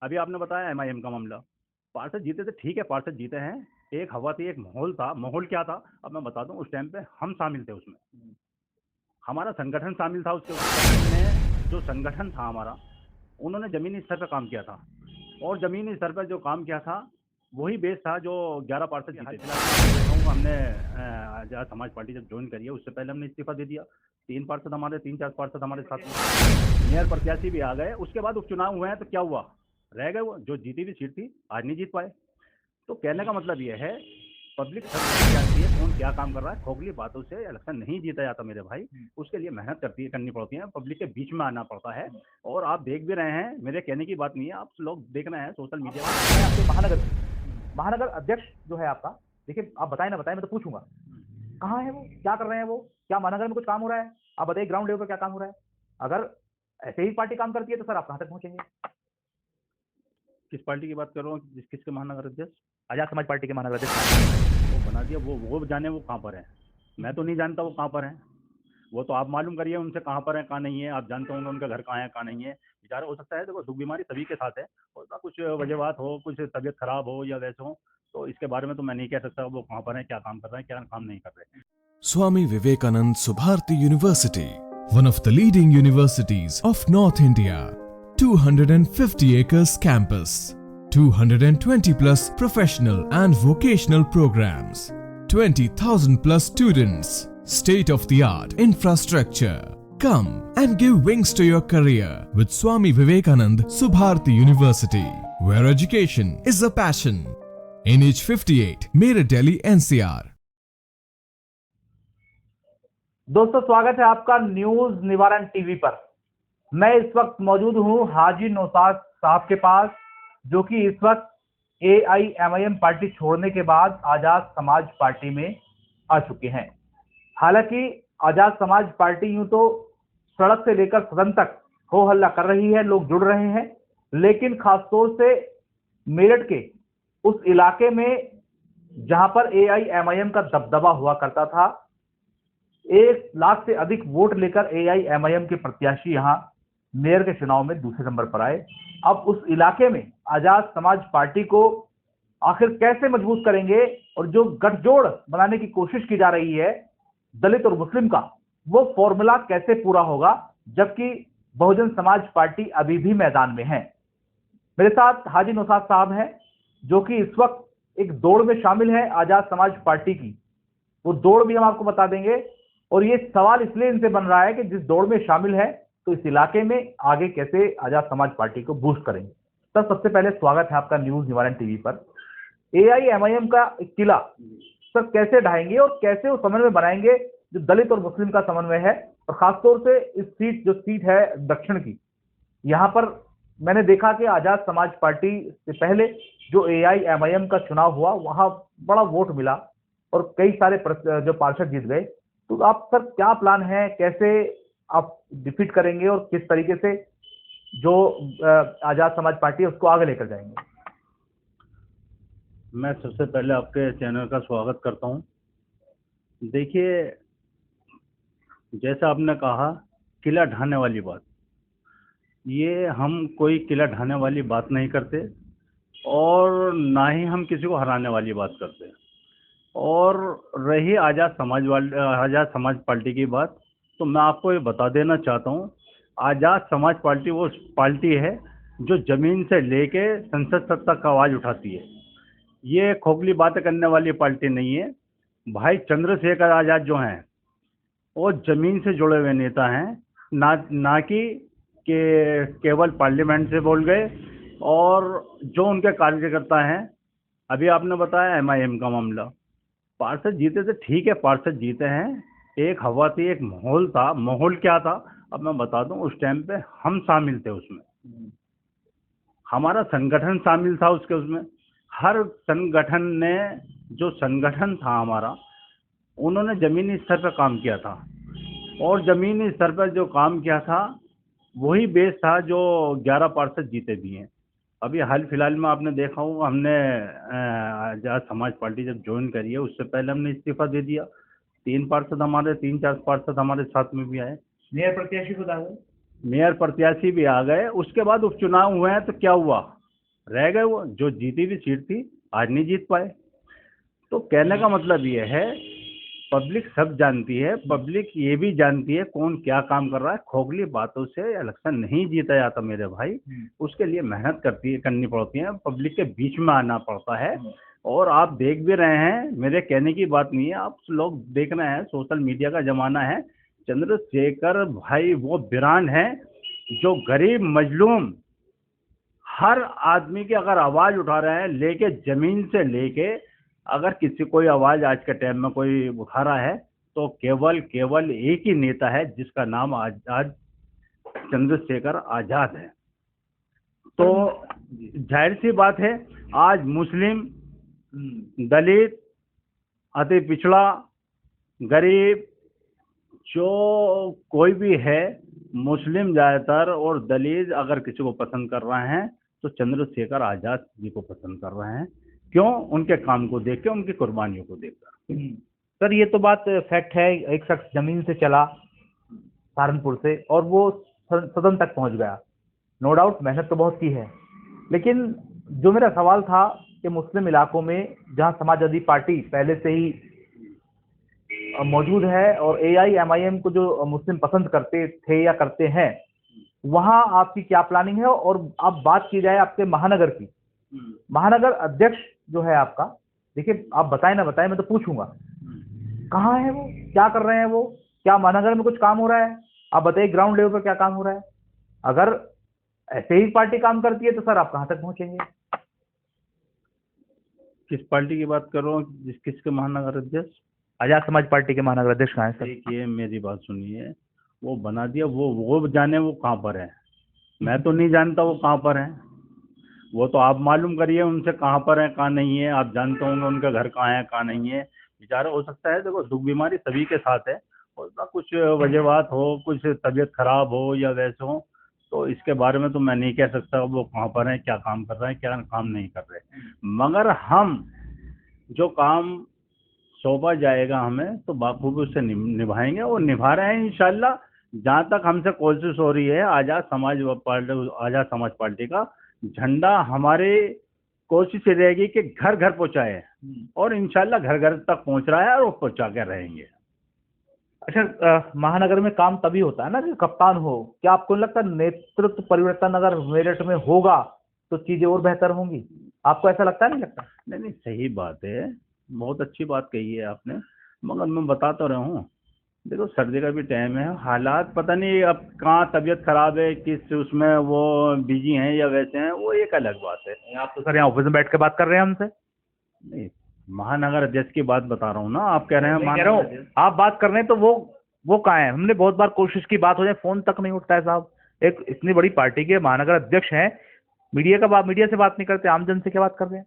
अभी आपने बताया एमआईएम का मामला। पार्षद जीते थे, ठीक है, पार्षद जीते हैं। एक हवा थी, एक माहौल था। माहौल क्या था अब मैं बता दूं। उस टाइम पे हम शामिल थे उसमें, हमारा संगठन शामिल था उसके संगठन में। जो संगठन था हमारा, उन्होंने जमीनी स्तर पर काम किया था, और जमीनी स्तर पर जो काम किया था वही बेस था जो 11 पार्षद जीते थे। हमने आजाद समाज पार्टी जब ज्वाइन करी है उससे पहले हमने इस्तीफा दे दिया। 3 4 पार्षद हमारे साथ में मेयर प्रत्याशी भी आ गए। उसके बाद उपचुनाव हुए हैं तो क्या हुआ, रह गए। वो जो जीती हुई सीट थी आज नहीं जीत पाए। तो कहने का मतलब ये है, पब्लिक सब जानती है कौन क्या काम कर रहा है। खोखली बातों से इलेक्शन नहीं जीता जाता मेरे भाई। उसके लिए मेहनत करनी पड़ती है, पब्लिक के बीच में आना पड़ता है। और आप देख भी रहे हैं, मेरे कहने की बात नहीं है, आप लोग देख रहे हैं सोशल मीडिया मैं आपके महानगर महानगर अध्यक्ष जो है आपका, देखिए आप बताएं ना बताएं, मैं तो पूछूंगा कहाँ है वो, क्या कर रहे हैं वो, क्या महानगर में कुछ काम हो रहा है? आप बताइए ग्राउंड लेवल पर क्या काम हो रहा है। अगर ऐसे ही पार्टी काम करती है तो सर आप कहाँ तक पहुंचेंगे? किस पार्टी की बात कर रहा हूँ, किसके महानगर अध्यक्ष? आजाद समाज पार्टी के महानगर अध्यक्ष वो बना दिया, वो जाने वो कहाँ पर है। मैं तो नहीं जानता वो कहाँ पर है। वो तो आप मालूम करिए उनसे, कहाँ पर है कहाँ नहीं है। आप जानते होंगे उनका घर कहाँ है कहाँ नहीं है। बेचारा, हो सकता है देखो दुख बीमारी सभी के साथ है, और कुछ वजहवात हो, कुछ तबीयत खराब हो या वैसे हो, तो इसके बारे में तो मैं नहीं कह सकता वो कहाँ पर है, क्या काम कर रहे हैं, क्या काम नहीं कर रहे हैं। Swami Vivekanand Subharti University, one of the leading universities of North India. 250 acres campus, 220 plus professional and vocational programs, 20,000 plus students, state of the art infrastructure. Come and give wings to your career with Swami Vivekanand Subharti University, where education is a passion. NH58, Meerut, Delhi, NCR. दोस्तों स्वागत है आपका news निवारण TV पर। मैं इस वक्त मौजूद हूं हाजी नौशाद साहब के पास, जो कि इस वक्त एआईएमआईएम पार्टी छोड़ने के बाद आजाद समाज पार्टी में आ चुके हैं। हालांकि आजाद समाज पार्टी यूं तो सड़क से लेकर सदन तक हो हल्ला कर रही है, लोग जुड़ रहे हैं, लेकिन खासतौर से मेरठ के उस इलाके में जहां पर एआईएमआईएम का दबदबा हुआ करता था, 1 लाख से अधिक वोट लेकर एआईएमआईएम के प्रत्याशी यहां मेयर के चुनाव में दूसरे नंबर पर आए। अब उस इलाके में आजाद समाज पार्टी को आखिर कैसे मजबूत करेंगे, और जो गठजोड़ बनाने की कोशिश की जा रही है दलित और मुस्लिम का, वो फॉर्मूला कैसे पूरा होगा, जबकि बहुजन समाज पार्टी अभी भी मैदान में है। मेरे साथ हाजी नौशाद साहब हैं, जो कि इस वक्त एक दौड़ में शामिल है आजाद समाज पार्टी की। वो दौड़ भी हम आपको बता देंगे, और ये सवाल इसलिए इनसे बन रहा है कि जिस दौड़ में शामिल है तो इस इलाके में आगे कैसे आजाद समाज पार्टी को बूस्ट करेंगे। सर, सबसे पहले स्वागत है आपका न्यूज निवारण टीवी पर। एआईएमआईएम का एक किला सर कैसे ढाएंगे और कैसे वो समन्वय बनाएंगे जो दलित और मुस्लिम का समन्वय है, और खासतौर से इस सीट है दक्षिण की, यहाँ पर मैंने देखा कि आजाद समाज पार्टी से पहले जो एआईएमआईएम का चुनाव हुआ वहां बड़ा वोट मिला और कई सारे जो पार्षद जीत गए। तो आप सर क्या प्लान है, कैसे आप डिफीट करेंगे और किस तरीके से जो आजाद समाज पार्टी है उसको आगे लेकर जाएंगे? मैं सबसे पहले आपके चैनल का स्वागत करता हूं। देखिए, जैसा आपने कहा किला ढाने वाली बात, ये हम कोई किला ढाने वाली बात नहीं करते, और ना ही हम किसी को हराने वाली बात करते। और रही आजाद समाज पार्टी की बात, तो मैं आपको ये बता देना चाहता हूँ, आजाद समाज पार्टी वो पार्टी है जो जमीन से लेके संसद तक आवाज़ उठाती है। ये खोखली बातें करने वाली पार्टी नहीं है। भाई चंद्रशेखर आजाद जो हैं वो जमीन से जुड़े हुए नेता हैं, ना कि केवल पार्लियामेंट से बोल गए। और जो उनके कार्यकर्ता हैं, अभी आपने बताया एमआईएम का मामला। पार्षद जीते थे, ठीक है, पार्षद जीते हैं। एक हवा थी, एक माहौल था। माहौल क्या था अब मैं बता दूं। उस टाइम पे हम शामिल थे उसमें, हमारा संगठन शामिल था उसमें। हर संगठन ने, जो संगठन था हमारा, उन्होंने जमीनी स्तर पर काम किया था, और जमीनी स्तर पर जो काम किया था वही बेस था जो 11 पार्षद जीते भी हैं। अभी हाल फिलहाल में आपने देखा हो, हमने आजाद समाज पार्टी जब ज्वाइन करी है उससे पहले हमने इस्तीफा दे दिया। 3 4 पार्षद हमारे साथ में भी आए। मेयर प्रत्याशी खुद आ गए, मेयर प्रत्याशी भी आ गए। उसके बाद उपचुनाव हुए हैं तो क्या हुआ, रह गए, वो जो जीती हुई सीट थी आज नहीं जीत पाए। तो कहने का मतलब ये है, पब्लिक सब जानती है, पब्लिक ये भी जानती है कौन क्या काम कर रहा है। खोखली बातों से इलेक्शन नहीं जीता जाता मेरे भाई, उसके लिए मेहनत करनी पड़ती है, पब्लिक के बीच में आना पड़ता है। और आप देख भी रहे हैं, मेरे कहने की बात नहीं है, आप लोग देख रहे हैं, सोशल मीडिया का जमाना है। चंद्रशेखर भाई वो ब्रांड है जो गरीब मजलूम हर आदमी की अगर आवाज उठा रहे हैं, लेके जमीन से लेके, अगर किसी कोई आवाज आज के टाइम में कोई उठा रहा है तो केवल एक ही नेता है जिसका नाम आज चंद्रशेखर आजाद है। तो जाहिर सी बात है, आज मुस्लिम, दलित, अति पिछड़ा, गरीब, जो कोई भी है, मुस्लिम ज़्यादातर और दलित अगर किसी को पसंद कर रहे हैं तो चंद्रशेखर आजाद जी को पसंद कर रहे हैं। क्यों? उनके काम को देख के, उनकी कुर्बानियों को देखकर। सर ये तो बात फैक्ट है, एक शख्स जमीन से चला सहारनपुर से और वो सदन तक पहुंच गया, नो डाउट मेहनत तो बहुत की है। लेकिन जो मेरा सवाल था कि मुस्लिम इलाकों में जहां समाजवादी पार्टी पहले से ही मौजूद है और AIMIM को जो मुस्लिम पसंद करते थे या करते हैं, वहां आपकी क्या प्लानिंग है? और अब बात की जाए आपके महानगर की, महानगर अध्यक्ष जो है आपका, देखिए आप बताएं ना बताएं, मैं तो पूछूंगा कहाँ है वो, क्या कर रहे हैं वो, क्या महानगर में कुछ काम हो रहा है? आप बताइए ग्राउंड लेवल पर क्या काम हो रहा है। अगर ऐसे ही पार्टी काम करती है तो सर आप कहाँ तक पहुंचेंगे? किस पार्टी की बात कर रहा हूँ? किसके महानगर अध्यक्ष? आजाद समाज पार्टी के महानगर अध्यक्ष कहाँ है सर? देखिए मेरी बात सुनिए, वो बना दिया, वो जाने वो कहाँ पर है, मैं तो नहीं जानता वो कहाँ पर है। वो तो आप मालूम करिए उनसे कहाँ पर है कहाँ नहीं है, आप जानते होंगे उनका घर कहाँ है कहाँ नहीं है। बेचारा, हो सकता है, देखो दुख बीमारी सभी के साथ है, और कुछ वजहवात हो, कुछ तबीयत खराब हो या वैसे हो, तो इसके बारे में तो मैं नहीं कह सकता वो कहाँ पर है, क्या काम कर रहे हैं, क्या काम नहीं कर रहे। मगर हम जो काम सौंपा जाएगा हमें तो बाखूबी उससे निभाएंगे और निभा रहे हैं इंशाल्लाह। जहाँ तक हमसे कोशिश हो रही है, आज़ाद समाज पार्टी का झंडा हमारी कोशिश ये रहेगी कि घर घर पहुँचाए, और इंशाल्लाह घर घर तक पहुँच रहा है और वो पहुँचा के रहेंगे। अच्छा, महानगर में काम तभी होता है ना कि कप्तान हो। क्या आपको नहीं लगता नेतृत्व परिवर्तन अगर मेरठ में होगा तो चीजें और बेहतर होंगी? आपको ऐसा लगता है? नहीं लगता? नहीं, सही बात है, बहुत अच्छी बात कही है आपने, मगर मैं बता तो रहा हूँ, देखो सर्दी का भी टाइम है, हालात पता नहीं अब कहाँ तबीयत खराब है, किस उसमें वो बिजी हैं या वैसे हैं, वो एक अलग बात है। आप तो सर यहाँ ऑफिस में बैठ के बात कर रहे हैं हमसे। नहीं, महानगर अध्यक्ष की बात बता रहा हूँ ना, आप कह रहे हैं कह रहा हूँ आप बात कर रहे हैं तो वो कहाँ है? हमने बहुत बार कोशिश की बात हो जाए, फोन तक नहीं उठता है साहब। एक इतनी बड़ी पार्टी के महानगर अध्यक्ष हैं, मीडिया से बात नहीं करते, आम जन से क्या बात कर रहे हैं?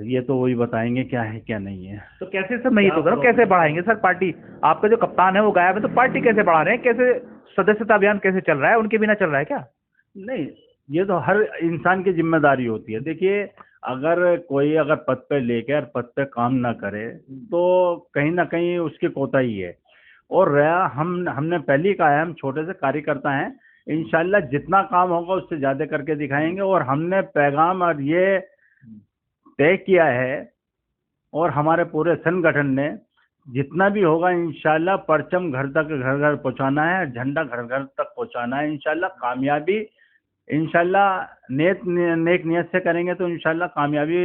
ये तो वही बताएंगे क्या है क्या नहीं है। तो कैसे सर, मैं ये तो कह रहा हूँ कैसे बढ़ाएंगे सर पार्टी? आपका जो कप्तान है वो गायब है, तो पार्टी कैसे बढ़ा रहे हैं? कैसे सदस्यता अभियान कैसे चल रहा है? उनके बिना चल रहा है क्या? नहीं, ये तो हर इंसान की जिम्मेदारी होती है। देखिए, अगर कोई पद पे लेकर पद पे काम ना करे तो कहीं ना कहीं उसकी कोताही है। और रहा, हमने पहले ही कहा है, हम छोटे से कार्यकर्ता हैं, इंशाल्लाह जितना काम होगा उससे ज़्यादा करके दिखाएंगे। और हमने पैगाम और ये तय किया है, और हमारे पूरे संगठन ने जितना भी होगा इंशाल्लाह परचम घर घर पहुंचाना है, झंडा घर घर तक पहुंचाना है। इंशाल्लाह कामयाबी, इंशाल्लाह नेक नियत से करेंगे तो इंशाल्लाह कामयाबी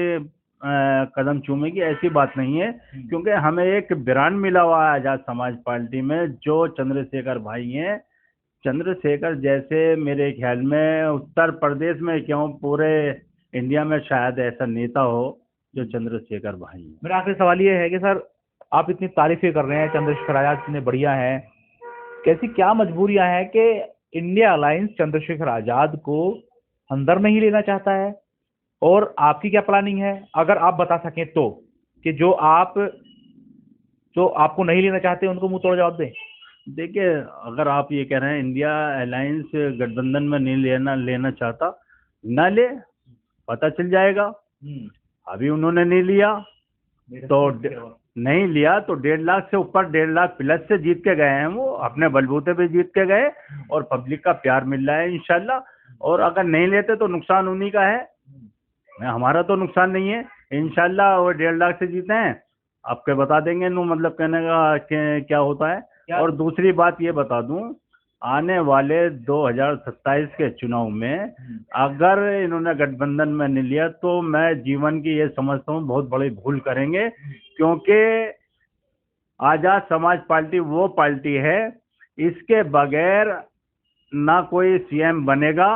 कदम चूमेगी, ऐसी बात नहीं है। क्योंकि हमें एक ब्रांड मिला हुआ है आज़ाद समाज पार्टी में, जो चंद्रशेखर भाई हैं। चंद्रशेखर जैसे मेरे ख्याल में उत्तर प्रदेश में क्यों पूरे इंडिया में शायद ऐसा नेता हो जो चंद्रशेखर भाई हैं। मेरा आखिरी सवाल ये है कि सर आप इतनी तारीफें कर रहे हैं, चंद्रशेखर आजाद इतने बढ़िया हैं, कैसी क्या मजबूरियां हैं कि इंडिया अलायंस चंद्रशेखर आजाद को अंदर नहीं लेना चाहता है? और आपकी क्या प्लानिंग है, अगर आप बता सकें तो, कि जो आपको नहीं लेना चाहते उनको मुंह तोड़ जवाब दें। देखिए, अगर आप ये कह रहे हैं इंडिया अलायंस गठबंधन में नहीं लेना चाहता, ना ले, पता चल जाएगा। अभी उन्होंने नहीं लिया तो नहीं लिया तो 1.5 लाख से ऊपर, 1.5 लाख प्लस से जीत के गए हैं, वो अपने बलबूते पे जीत के गए और पब्लिक का प्यार मिल रहा है इंशाल्लाह। और अगर नहीं लेते तो नुकसान उन्हीं का है, हमारा तो नुकसान नहीं है। इंशाल्लाह वो 1.5 लाख से जीते हैं, आपके बता देंगे नो, मतलब कहने का क्या होता है। और दूसरी बात ये बता दूं, आने वाले 2027 के चुनाव में अगर इन्होंने गठबंधन में नहीं लिया तो मैं जीवन की ये समझता हूँ बहुत बड़ी भूल करेंगे, क्योंकि आजाद समाज पार्टी वो पार्टी है, इसके बगैर ना कोई सीएम बनेगा।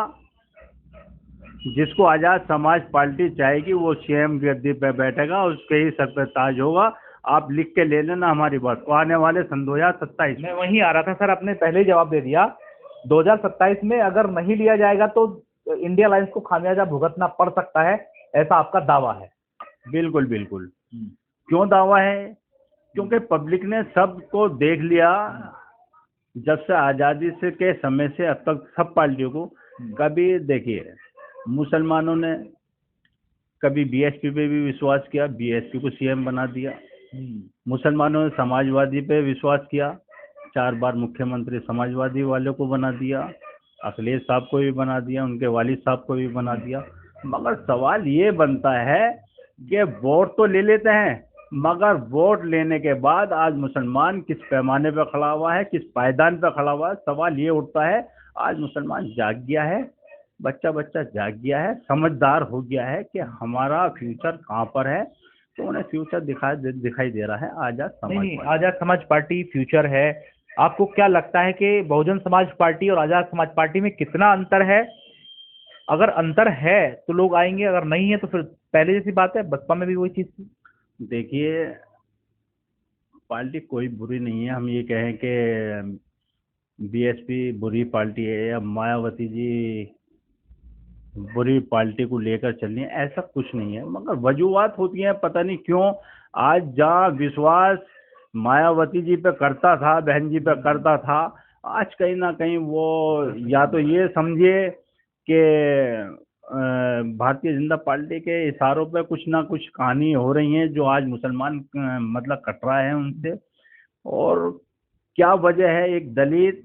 जिसको आजाद समाज पार्टी चाहेगी वो सीएम गद्दी पे बैठेगा, उसके ही सर पे ताज होगा। आप लिख के ले लेना हमारी बात को, आने वाले सन 2027 में। वहीं आ रहा था सर, आपने पहले ही जवाब दे दिया। 2027 में अगर नहीं लिया जाएगा तो इंडिया अलायंस को खामियाजा भुगतना पड़ सकता है, ऐसा आपका दावा है? बिल्कुल बिल्कुल। क्यों दावा है? क्योंकि पब्लिक ने सबको देख लिया, जब से आज़ादी से के समय से अब तक सब पार्टियों को। कभी देखिए मुसलमानों ने कभी बीएसपी पे भी विश्वास किया, बीएसपी को सीएम बना दिया। मुसलमानों ने समाजवादी पे विश्वास किया, 4 बार मुख्यमंत्री समाजवादी वालों को बना दिया, अखिलेश साहब को भी बना दिया, उनके वालिद साहब को भी बना दिया। मगर सवाल ये बनता है कि वोट तो ले लेते हैं, मगर वोट लेने के बाद आज मुसलमान किस पैमाने पर खड़ा हुआ है, किस पायदान पर खड़ा हुआ है। सवाल ये उठता है, आज मुसलमान जाग गया है, बच्चा जाग गया है, समझदार हो गया है कि हमारा फ्यूचर कहाँ पर है, तो उन्हें फ्यूचर दिखाई दे रहा है Azad Samaj party. Azad Samaj party future है। आपको क्या लगता है कि बहुजन समाज पार्टी और आजाद समाज पार्टी में कितना अंतर है? अगर अंतर है तो लोग आएंगे, अगर नहीं है तो फिर पहले जैसी बात है, बसपा में भी वही चीज थी। देखिए पार्टी कोई बुरी नहीं है, हम ये कहें कि बीएसपी बुरी पार्टी है या मायावती जी बुरी पार्टी को लेकर चलनी है, ऐसा कुछ नहीं है। मगर वजूहत होती हैं, पता नहीं क्यों आज जहाँ विश्वास मायावती जी पे करता था, बहन जी पे करता था, आज कहीं ना कहीं वो या तो ये समझिए कि भारतीय जनता पार्टी के इशारों पे कुछ ना कुछ कहानी हो रही है जो आज मुसलमान मतलब कटरा है उनसे। और क्या वजह है, एक दलित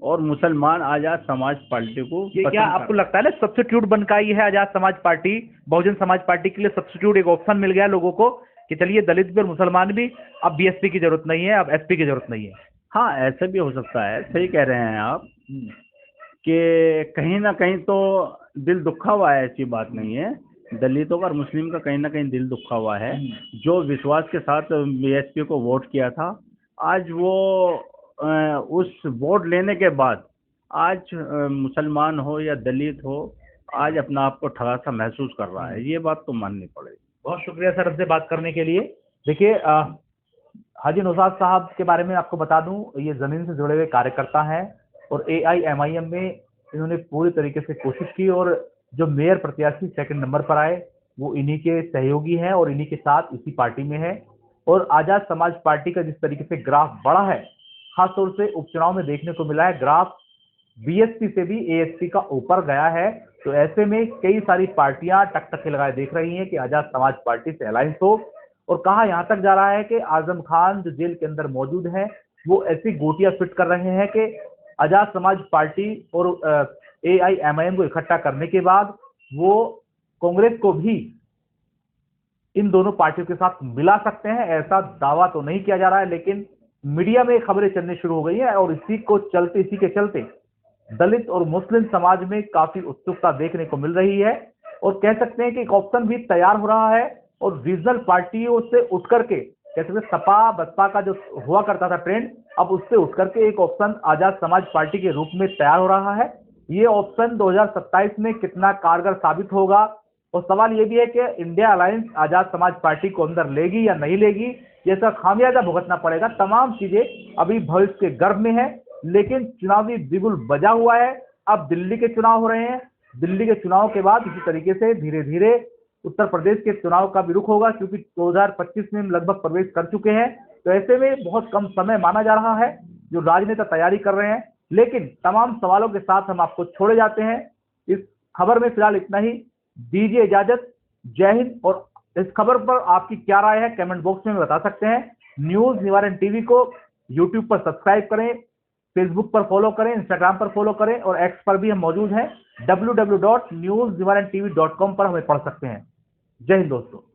और मुसलमान आजाद समाज पार्टी को क्या आपको लगता है ना सब्स्टिट्यूट बन का ये है आजाद समाज पार्टी, बहुजन समाज पार्टी के लिए सब्स्टिट्यूट एक ऑप्शन मिल गया लोगों को कि चलिए दलित भी और मुसलमान भी, अब बीएसपी की जरूरत नहीं है, अब एसपी की जरूरत नहीं है? हाँ ऐसा भी हो सकता है, सही कह रहे हैं आप कि कहीं ना कहीं तो दिल दुखा हुआ है, ऐसी बात नहीं है। दलितों का और मुस्लिम का कहीं ना कहीं दिल दुखा हुआ है। जो विश्वास के साथ बीएसपी को वोट किया था, आज वो उस वोट लेने के बाद आज मुसलमान हो या दलित हो, आज अपना आप को ठगा सा महसूस कर रहा है। ये बात तो माननी पड़ेगी। बहुत शुक्रिया सर हमसे बात करने के लिए। देखिए हाजी नौशाद साहब के बारे में आपको बता दूं, ये जमीन से जुड़े हुए कार्यकर्ता हैं और AIMIM में इन्होंने पूरी तरीके से कोशिश की और जो मेयर प्रत्याशी सेकंड नंबर पर आए वो इन्हीं के सहयोगी हैं और इन्हीं के साथ इसी पार्टी में है। और आजाद समाज पार्टी का जिस तरीके से ग्राफ बढ़ा है, खासतौर से उपचुनाव में देखने को मिला है, ग्राफ बीएसपी से भी ASP का ऊपर गया है। तो ऐसे में कई सारी पार्टियां टकटकी लगाए देख रही हैं कि आजाद समाज पार्टी से अलायंस हो। और कहा यहां तक जा रहा है कि आजम खान जो जेल के अंदर मौजूद हैं वो ऐसी गोटियां फिट कर रहे हैं कि आजाद समाज पार्टी और AIMIM को इकट्ठा करने के बाद वो कांग्रेस को भी इन दोनों पार्टियों के साथ मिला सकते हैं। ऐसा दावा तो नहीं किया जा रहा है, लेकिन मीडिया में खबरें चलनी शुरू हो गई है और इसी के चलते दलित और मुस्लिम समाज में काफी उत्सुकता देखने को मिल रही है। और कह सकते हैं कि एक ऑप्शन भी तैयार हो रहा है और रीजनल पार्टियों से उठ करके, जैसे सपा बसपा का जो हुआ करता था ट्रेंड, अब उससे उठ करके एक ऑप्शन आजाद समाज पार्टी के रूप में तैयार हो रहा है। ये ऑप्शन 2027 में कितना कारगर साबित होगा, और सवाल ये भी है कि India alliance Azad Samaj party को अंदर लेगी या नहीं लेगी, जैसा खामियाजा भुगतना पड़ेगा। तमाम चीजें अभी भविष्य के गर्भ में है, लेकिन चुनावी बिगुल बजा हुआ है। अब दिल्ली के चुनाव हो रहे हैं, दिल्ली के चुनाव के बाद इसी तरीके से धीरे धीरे उत्तर प्रदेश के चुनाव का भी रुख होगा, क्योंकि 2025 में हम लगभग प्रवेश कर चुके हैं। तो ऐसे में बहुत कम समय माना जा रहा है जो राजनेता तैयारी कर रहे हैं। लेकिन तमाम सवालों के साथ हम आपको छोड़े जाते हैं। इस खबर में फिलहाल इतना ही, दीजिए इजाजत, जय हिंद। और इस खबर पर आपकी क्या राय है कमेंट बॉक्स में बता सकते हैं। न्यूज निवारण टीवी को यूट्यूब पर सब्सक्राइब करें, फेसबुक पर फॉलो करें, इंस्टाग्राम पर फॉलो करें और एक्स पर भी हम मौजूद हैं। www.newsnivarantv.com पर हमें पढ़ सकते हैं। जय हिंद दोस्तों।